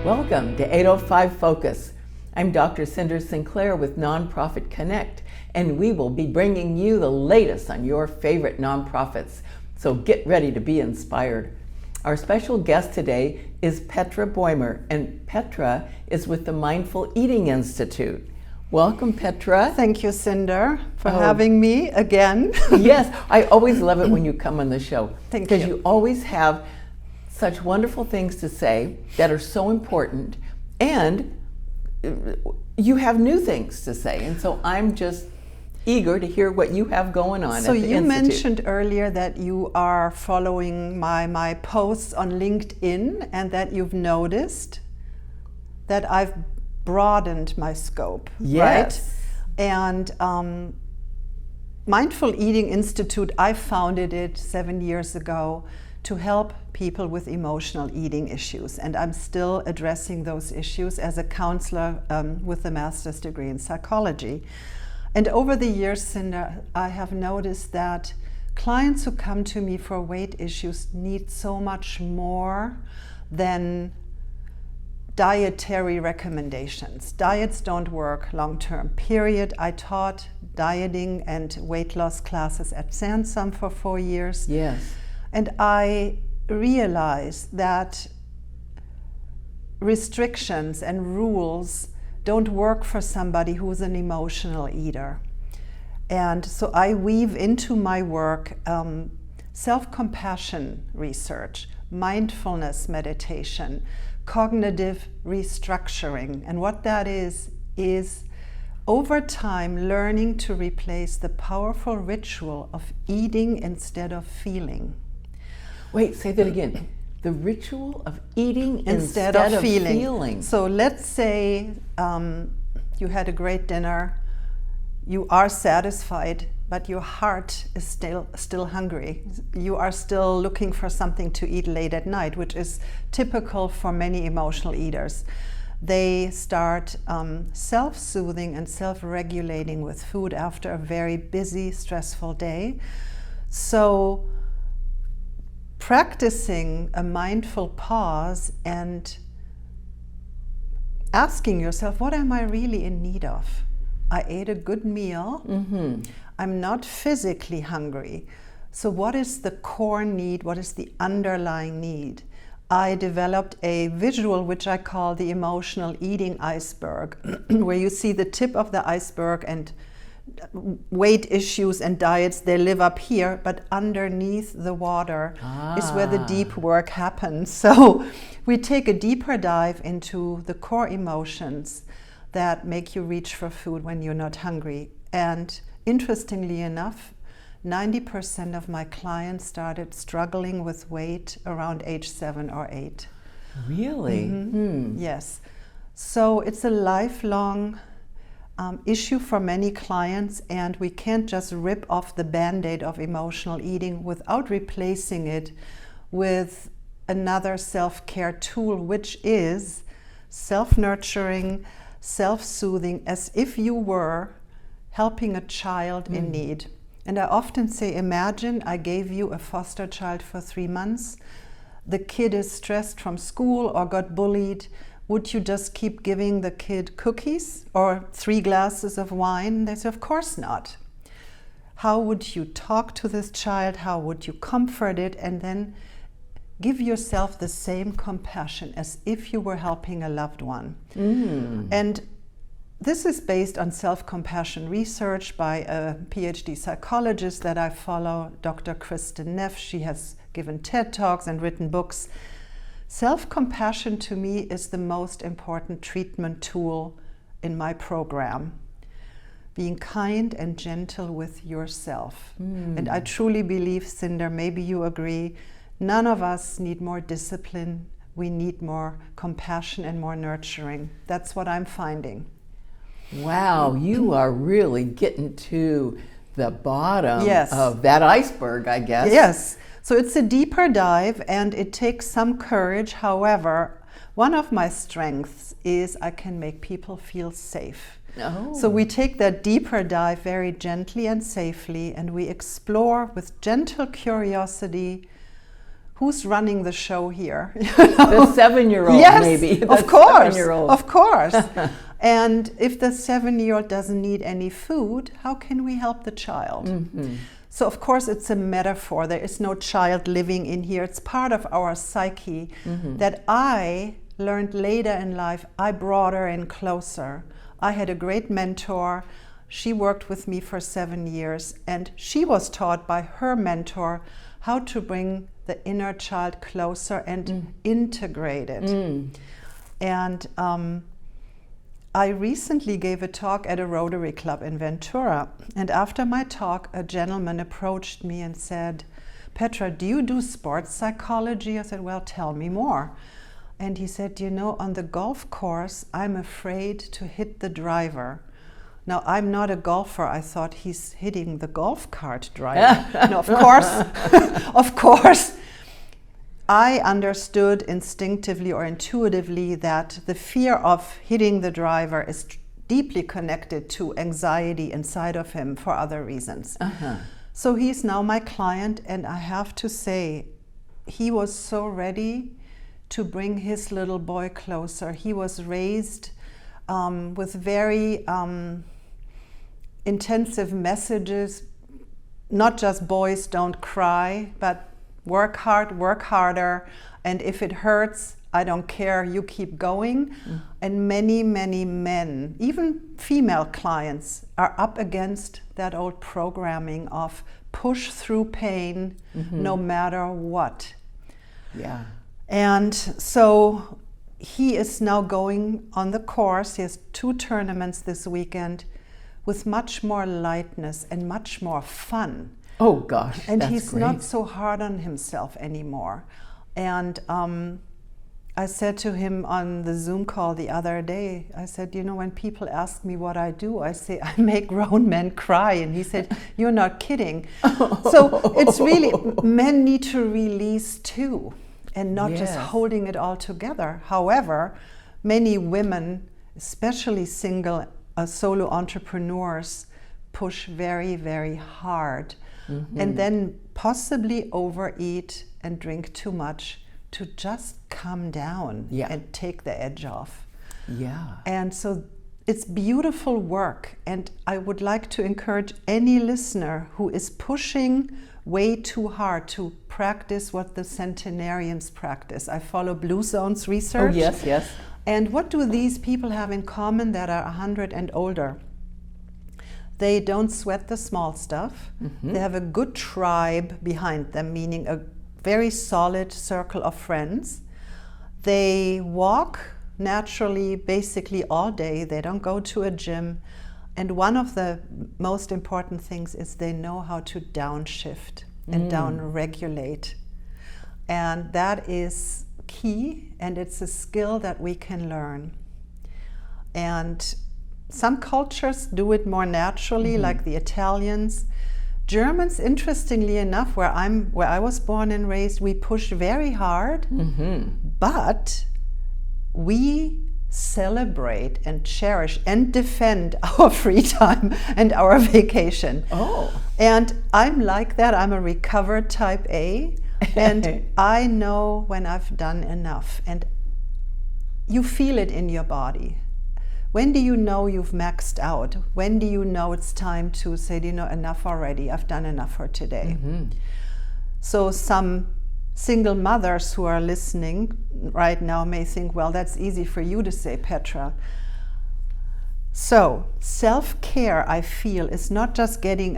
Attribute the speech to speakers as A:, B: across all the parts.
A: Welcome to 805 Focus. I'm Dr. Cinder Sinclair with Nonprofit Connect, and we will be bringing you the latest on your favorite nonprofits. So get ready to be inspired. Our special guest today is Petra Beumer, and Petra is with the Mindful Eating Institute. Welcome, Petra.
B: Thank you, Cinder, for having me again.
A: Yes, I always love it when you come on the show.
B: Thank
A: Because
B: you.
A: you always have such wonderful things to say that are so important, and you have new things to say. And so I'm just eager to hear what you have going on
B: So
A: at the
B: you
A: Institute.
B: mentioned earlier that you are following my posts on LinkedIn and that you've noticed that I've broadened my scope,
A: Yes.
B: right? And Mindful Eating Institute, I founded it 7 years ago to help people with emotional eating issues. And I'm still addressing those issues as a counselor with a master's degree in psychology. And over the years, Cinder, I have noticed that clients who come to me for weight issues need so much more than dietary recommendations. Diets don't work long-term, period. I taught dieting and weight loss classes at Sansom for 4 years.
A: Yes.
B: And I realized that restrictions and rules don't work for somebody who's an emotional eater. And so I weave into my work self-compassion research, mindfulness meditation, cognitive restructuring. And what that is over time learning to replace the powerful ritual of eating instead of feeling.
A: Wait, say that again. The ritual of eating
B: Instead of feeling. So let's say you had a great dinner, you are satisfied, but your heart is still hungry. You are still looking for something to eat late at night, which is typical for many emotional eaters. They start self-soothing and self-regulating with food after a very busy, stressful day. So practicing a mindful pause and asking yourself, what am I really in need of? I ate a good meal.
A: Mm-hmm.
B: I'm not physically hungry. So what is the core need? What is the underlying need? I developed a visual which I call the emotional eating iceberg, where you see the tip of the iceberg and weight issues and diets, they live up here, but underneath the water is where the deep work happens. So we take a deeper dive into the core emotions that make you reach for food when you're not hungry. And interestingly enough, 90% of my clients started struggling with weight around age 7 or 8.
A: Really?
B: Mm-hmm. Yes. So it's a lifelong issue for many clients, and we can't just rip off the Band-Aid of emotional eating without replacing it with another self-care tool, which is self-nurturing, self-soothing, as if you were helping a child in need. And I often say, imagine I gave you a foster child for 3 months. The kid is stressed from school or got bullied. Would you just keep giving the kid cookies or 3 glasses of wine? They say, of course not. How would you talk to this child? How would you comfort it? And then give yourself the same compassion as if you were helping a loved one. And this is based on self-compassion research by a PhD psychologist that I follow, Dr. Kristen Neff. She has given TED Talks and written books. Self-compassion to me is the most important treatment tool in my program. Being kind and gentle with yourself. And I truly believe, Cinder, maybe you agree, none of us need more discipline. We need more compassion and more nurturing. That's what I'm finding.
A: Wow, you are really getting to the bottom
B: Yes.
A: of that iceberg, I guess.
B: Yes. So it's a deeper dive and it takes some courage. However, one of my strengths is I can make people feel safe.
A: Oh.
B: So we take that deeper dive very gently and safely, and we explore with gentle curiosity who's running the show here?
A: The 7-year-old,
B: yes,
A: maybe. The
B: of course,
A: 7-year-old.
B: of course. And if the 7-year-old doesn't need any food, how can we help the child? Mm-hmm. So of course it's a metaphor. There is no child living in here. It's part of our psyche that I learned later in life. I brought her in closer. I had a great mentor. She worked with me for 7 years, and she was taught by her mentor how to bring the inner child closer and integrate it. And I recently gave a talk at a Rotary Club in Ventura, and after my talk, a gentleman approached me and said, "Petra, do you do sports psychology?" I said, "Well, tell me more." And he said, "You know, on the golf course, I'm afraid to hit the driver." Now, I'm not a golfer. I thought he's hitting the golf cart driver. No, of course, of course. I understood instinctively or intuitively that the fear of hitting the driver is deeply connected to anxiety inside of him for other reasons. So he's now my client, and I have to say, he was so ready to bring his little boy closer. He was raised with very intensive messages, not just boys don't cry, but work hard, work harder, and if it hurts, I don't care, you keep going. And many, many men, even female clients, are up against that old programming of push through pain no matter what.
A: Yeah.
B: And so he is now going on the course. He has 2 tournaments this weekend with much more lightness and much more fun.
A: Oh gosh,
B: and
A: that's
B: he's
A: great.
B: not so hard on himself anymore. And I said to him on the Zoom call the other day, I said, you know, when people ask me what I do, I say, I make grown men cry. And he said, you're not kidding. So it's really, men need to release too, and not just holding it all together. However, many women, especially single solo entrepreneurs, push very, very hard. And then possibly overeat and drink too much to just come down and take the edge off.
A: Yeah.
B: And so it's beautiful work. And I would like to encourage any listener who is pushing way too hard to practice what the centenarians practice. I follow Blue Zone's research.
A: Oh, yes, yes.
B: And what do these people have in common that are 100 and older? They don't sweat the small stuff. They have a good tribe behind them, meaning a very solid circle of friends. They walk naturally, basically all day. They don't go to a gym. And one of the most important things is they know how to downshift and down-regulate. And that is key, and it's a skill that we can learn. And some cultures do it more naturally, like the Italians. Germans, interestingly enough, where I was born and raised, we push very hard, but we celebrate and cherish and defend our free time and our vacation.
A: Oh.
B: And I'm like that. I'm a recovered type A, and I know when I've done enough, and you feel it in your body. When do you know you've maxed out? When do you know it's time to say, you know, enough already, I've done enough for today? So some single mothers who are listening right now may think, well, that's easy for you to say, Petra. So self-care, I feel, is not just getting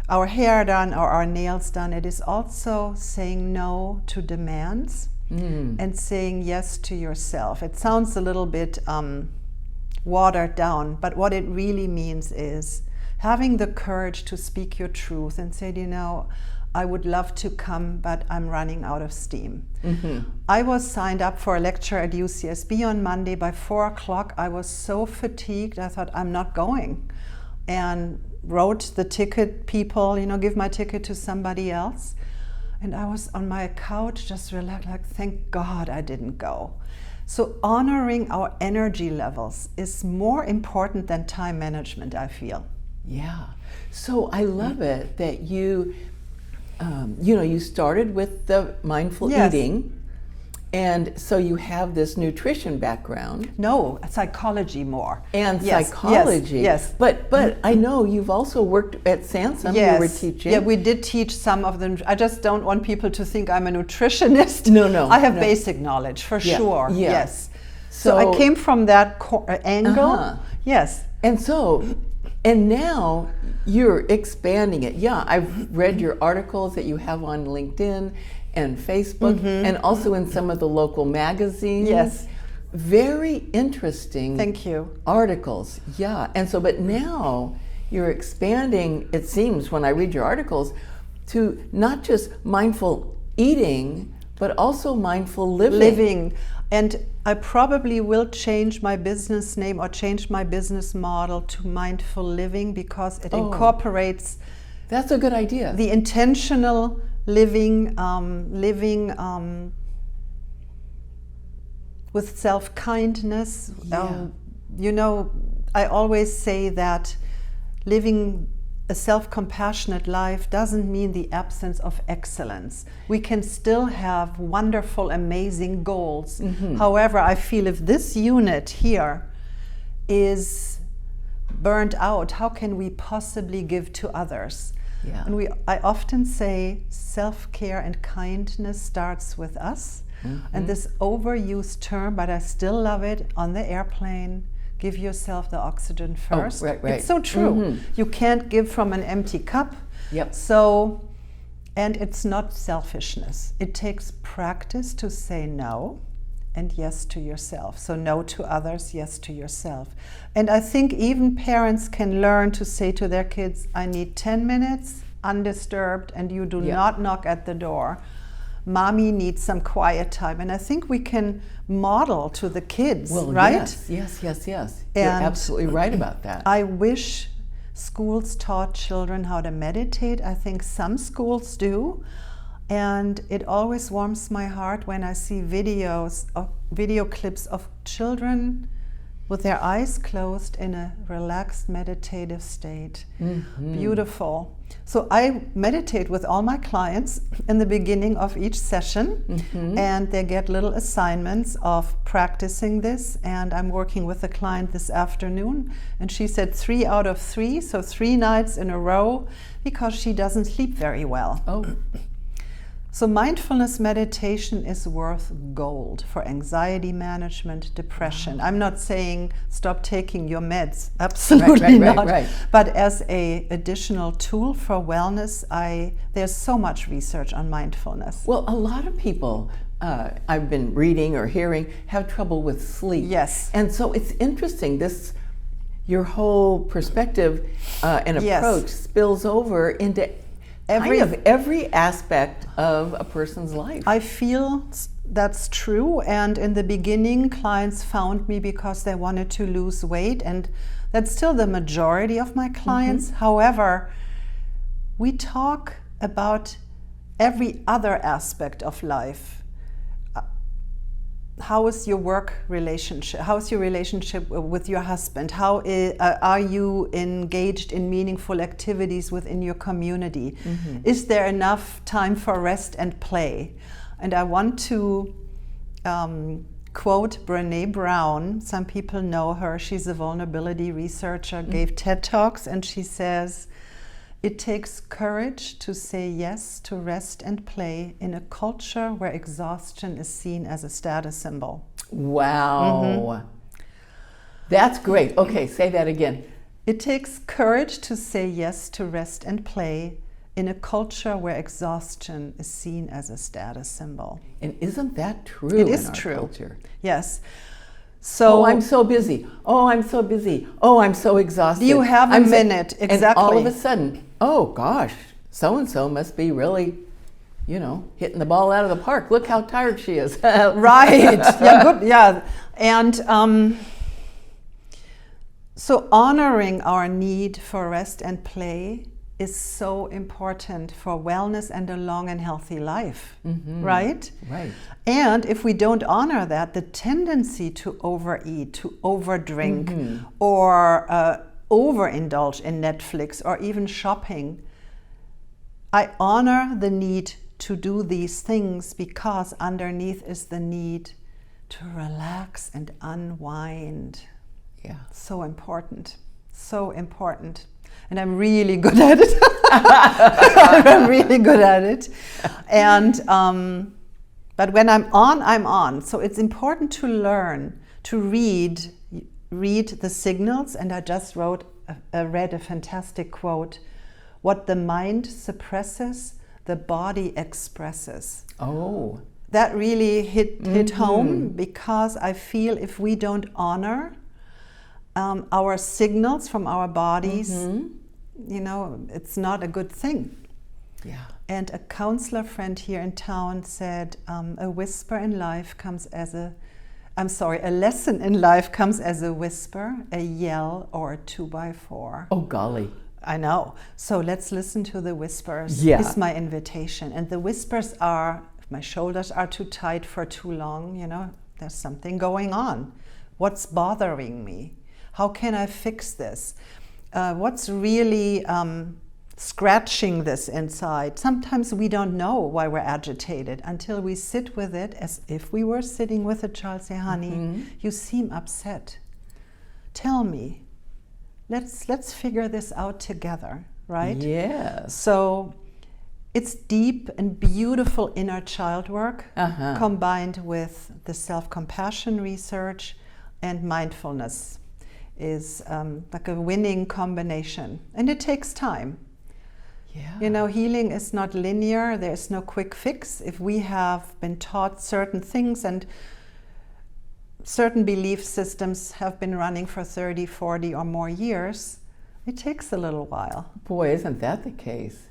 B: our hair done or our nails done. It is also saying no to demands and saying yes to yourself. It sounds a little bit watered down, but what it really means is having the courage to speak your truth and say, you know, I would love to come, but I'm running out of steam. I was signed up for a lecture at UCSB on Monday. By 4 o'clock, I was so fatigued, I thought, I'm not going. And wrote the ticket people, you know, give my ticket to somebody else. And I was on my couch, just relaxed, like, thank God I didn't go. So honoring our energy levels is more important than time management, I feel.
A: Yeah. So I love it that you you started with the mindful
B: Yes.
A: eating, and so you have this nutrition background.
B: No, psychology more.
A: And
B: Yes,
A: psychology.
B: yes.
A: But I know you've also worked at Sansom.
B: Yes.
A: You were teaching.
B: Yeah, we did teach some of them. I just don't want people to think I'm a nutritionist.
A: No.
B: I have
A: no.
B: basic knowledge for
A: Yeah,
B: sure.
A: yeah.
B: Yes. So I came from that angle.
A: Uh-huh.
B: Yes.
A: And now you're expanding it. Yeah, I've read your articles that you have on LinkedIn and Facebook, and also in some of the local magazines.
B: Yes.
A: Very interesting.
B: Thank you.
A: Articles. Yeah. And so, but now you're expanding, it seems, when I read your articles, to not just mindful eating, but also mindful living.
B: And I probably will change my business name or change my business model to mindful living, because it incorporates
A: That's a good idea.
B: the intentional living, with self-kindness.
A: Yeah.
B: I always say that living a self-compassionate life doesn't mean the absence of excellence. We can still have wonderful, amazing goals. However, I feel if this unit here is burnt out, how can we possibly give to others?
A: Yeah.
B: And I often say self-care and kindness starts with us. And this overused term, but I still love it, on the airplane, give yourself the oxygen first.
A: Right.
B: It's so true. You can't give from an empty cup.
A: Yep.
B: So, and it's not selfishness. It takes practice to say no and yes to yourself. So no to others, yes to yourself. And I think even parents can learn to say to their kids, I need 10 minutes undisturbed, and you do not knock at the door. Mommy needs some quiet time. And I think we can model to the kids, right?
A: Yes. You're
B: And
A: absolutely right about that.
B: I wish schools taught children how to meditate. I think some schools do. And it always warms my heart when I see video clips of children with their eyes closed in a relaxed meditative state. Beautiful. So I meditate with all my clients in the beginning of each session, and they get little assignments of practicing this. And I'm working with a client this afternoon, and she said 3 out of 3, so 3 nights in a row, because she doesn't sleep very well.
A: Oh.
B: So mindfulness meditation is worth gold for anxiety management, depression. I'm not saying stop taking your meds, absolutely not.
A: Right.
B: But as an additional tool for wellness, there's so much research on mindfulness.
A: Well, a lot of people I've been reading or hearing have trouble with sleep.
B: Yes.
A: And so it's interesting, your whole perspective and approach spills over into every aspect of a person's life.
B: I feel that's true, and in the beginning clients found me because they wanted to lose weight, and that's still the majority of my clients. However, we talk about every other aspect of life. How is your work relationship? How is your relationship with your husband? How are you engaged in meaningful activities within your community? Is there enough time for rest and play? And I want to quote Brené Brown. Some people know her. She's a vulnerability researcher, gave TED Talks, and she says, it takes courage to say yes to rest and play in a culture where exhaustion is seen as a status symbol.
A: Wow. That's great. Okay, say that again.
B: It takes courage to say yes to rest and play in a culture where exhaustion is seen as a status symbol.
A: And isn't that true?
B: It is
A: in our
B: true.
A: culture?
B: Yes. So
A: I'm so busy. I'm so busy. I'm so exhausted.
B: You have a minute, exactly.
A: And all of a sudden, oh gosh, so-and-so must be really, hitting the ball out of the park. Look how tired she is.
B: Right. Yeah, good. Yeah. And so honoring our need for rest and play is so important for wellness and a long and healthy life, right?
A: Right.
B: And if we don't honor that, the tendency to overeat, to overdrink, or overindulge in Netflix or even shopping, I honor the need to do these things because underneath is the need to relax and unwind.
A: Yeah.
B: So important. So important. And I'm really good at it. I'm really good at it. And but when I'm on. So it's important to learn to read the signals. And I just read a fantastic quote: "What the mind suppresses, the body expresses."
A: Oh,
B: that really hit home, because I feel if we don't honor our signals from our bodies, you know, it's not a good thing.
A: Yeah.
B: And a counselor friend here in town said, a lesson in life comes as a whisper, a yell, or a 2x4.
A: Oh, golly.
B: I know. So let's listen to the whispers,
A: Yeah.
B: is my invitation. And the whispers are, if my shoulders are too tight for too long, you know, there's something going on. What's bothering me? How can I fix this? What's really scratching this inside? Sometimes we don't know why we're agitated until we sit with it as if we were sitting with a child. Say, honey, you seem upset. Tell me. Let's figure this out together, right?
A: Yes.
B: So it's deep and beautiful inner child work combined with the self-compassion research, and mindfulness is like a winning combination. And it takes time.
A: Yeah.
B: You know, healing is not linear. There's no quick fix. If we have been taught certain things and certain belief systems have been running for 30, 40 or more years, it takes a little while.
A: Boy, isn't that the case?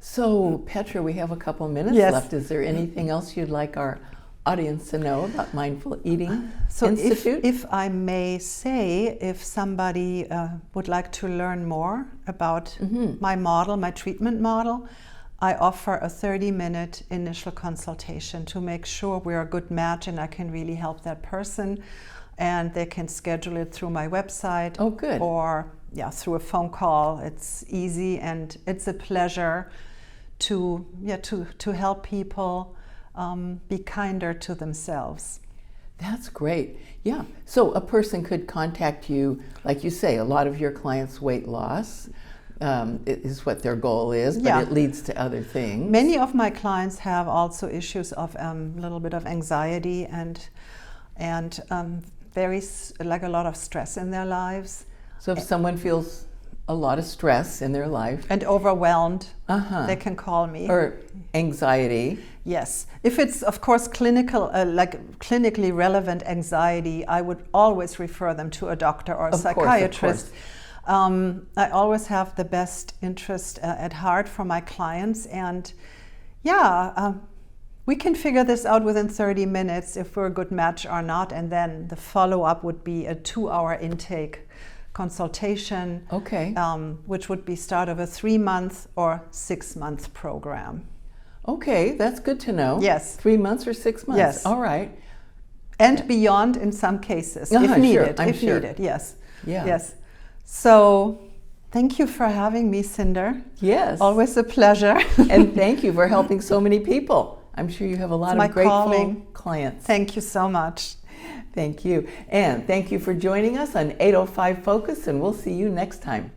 A: So, Petra, we have a couple minutes
B: Yes.
A: left. Is there anything else you'd like our audience to know about Mindful Eating
B: So
A: Institute?
B: if I may say, if somebody would like to learn more about my model, my treatment model, I offer a 30-minute initial consultation to make sure we're a good match and I can really help that person. And they can schedule it through my website.
A: Oh, good.
B: Or through a phone call. It's easy and it's a pleasure to help people be kinder to themselves.
A: That's great. Yeah. So a person could contact you, like you say, a lot of your clients' weight loss is what their goal is, but it leads to other things.
B: Many of my clients have also issues of a little bit of anxiety and like a lot of stress in their lives.
A: So if someone feels a lot of stress in their life
B: and overwhelmed, they can call me.
A: Or anxiety.
B: Yes. If it's, of course, clinically relevant anxiety, I would always refer them to a doctor or a psychiatrist.
A: Of course.
B: I always have the best interest at heart for my clients, and we can figure this out within 30 minutes if we're a good match or not, and then the follow-up would be a 2-hour intake consultation, which would be start of a 3-month or 6-month program.
A: Okay, that's good to know.
B: Yes.
A: 3 months or 6 months.
B: Yes.
A: All right.
B: And beyond in some cases, if needed.
A: I'm sure.
B: Needed, yes.
A: Yeah.
B: Yes. So, thank you for having me, Cinder.
A: Yes.
B: Always a pleasure.
A: And thank you for helping so many people. I'm sure you have a lot of grateful clients.
B: Thank you so much.
A: Thank you. And thank you for joining us on 805 Focus, and we'll see you next time.